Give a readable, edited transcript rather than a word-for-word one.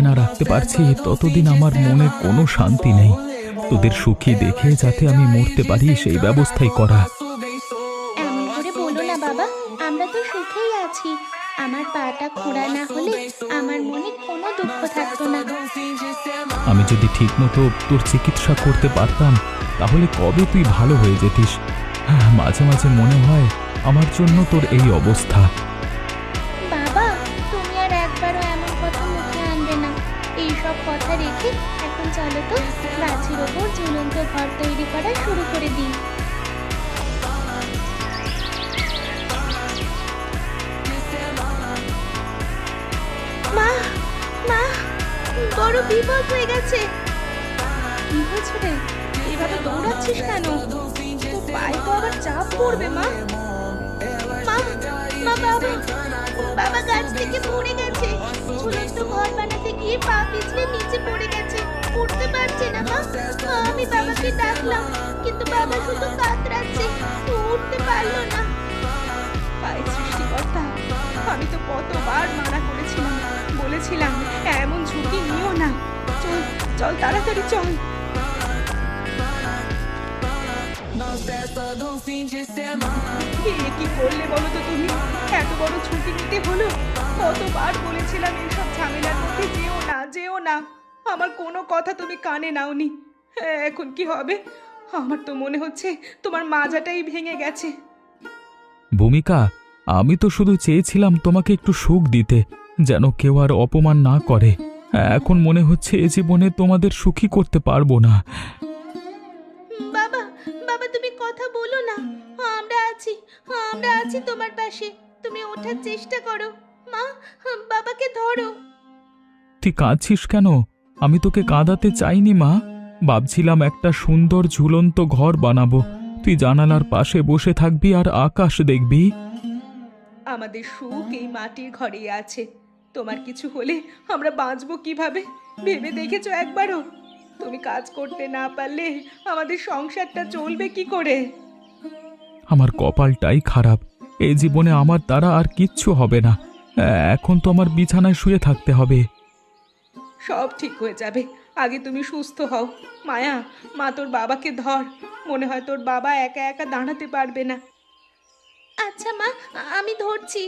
না রাখতে পারছি ততদিন আমার মনে কোনো শান্তি নেই। তোদের সুখী দেখে যাতে আমি মরতে পারি সেই ব্যবস্থাই করা। এমন করে বলো না বাবা, আমরা তো সুখেই আছি। আমার পাটা খোঁড়া না হলে আমার মনে কোনো দুঃখ থাকতো না। আমি যদি ঠিকমতো তোর চিকিৎসা করতে পারতাম তাহলে কবে তুই ভালো হয়ে যেতিস। মাঝে মাঝে মনে হয় আমার জন্য তোর এই অবস্থা। বাবা, তুমি আর একবারও এমন কথা মুখে আনবে না। এইসব কথা রেখে এখন চলো তো গাছের ওপর ঝুলন্ত ঘর তৈরি করা শুরু করে দিই। মা, মা, বড় বিপদ হয়ে গেছে। কি হয়েছে রে? এভাবে দৌড়াচ্ছিস কেন? তোর পায়ে তো আবার চাপ পড়বে মা। মা, মা, বাবা, বাবা গাছ থেকে পড়ে গেছে। ঝুলন্ত ঘর বানাতে গিয়ে পা পিছলে নিচে পড়ে গেছে, উঠতে পারছে না মা। আমি বাবাকে ডাকলাম কিন্তু বাবা শুধু কাতরাচ্ছে, উঠতে পারলো না। হায় সৃষ্টিকর্তা, আমি তো কতবার মানা করেছিলাম, বলেছিলাম এমন ঝুঁকি নিও না। চল চল তাড়াতাড়ি চল। কি করলে বলো তো তুমি? এত বড় ঝুঁকি নিতে হলো? কতবার বলেছিলাম এইসব ঝামেলার মধ্যে যেও না, যেও না। আমার কোনো কথা তুমি কানে নাওনি। এখন কি হবে? আমার তো মনে হচ্ছে তোমার মাজাটাই ভেঙে গেছে। ভূমিকা, আমি তো শুধু চেয়েছিলাম তোমাকে একটু সুখ দিতে, যেন কেউ আর অপমান না করে। এখন মনে হচ্ছে এ জীবনে তোমাদের সুখী করতে পারবো না। বাবা, বাবা তুমি কথা বলো না। আমরা আছি, আমরা আছি তোমার পাশে। তুমি ওঠার চেষ্টা করো। মা, বাবাকে ধরো। তুই কাঁদছিস কেন? আমি তোকে কাঁদাতে চাইনি মা। ভাবছিলাম একটা সুন্দর ঝুলন্ত ঘর বানাবো, তুই জানালার পাশে বসে থাকবি আর আকাশ দেখবি। আমাদের সুখ এই মাটির ঘরেই আছে। তোমার কিছু হলে আমরা বাঁচবো কিভাবে? ভেবে দেখেছো একবারও? তুমি কাজ করতে না পারলে আমাদের সংসারটা চলবে কি করে? আমার কপালটাই খারাপ, এই জীবনে আমার দ্বারা আর কিচ্ছু হবে না। এখন তো আমার বিছানায় শুয়ে থাকতে হবে। সব ঠিক হয়ে যাবে, আগে তুমি সুস্থ হও। মায়া, মা তোর বাবাকে ধর। মনে হয় তোর বাবা একা একা দাঁড়াতে পারবে না। আচ্ছা মা, আমি ধরছি।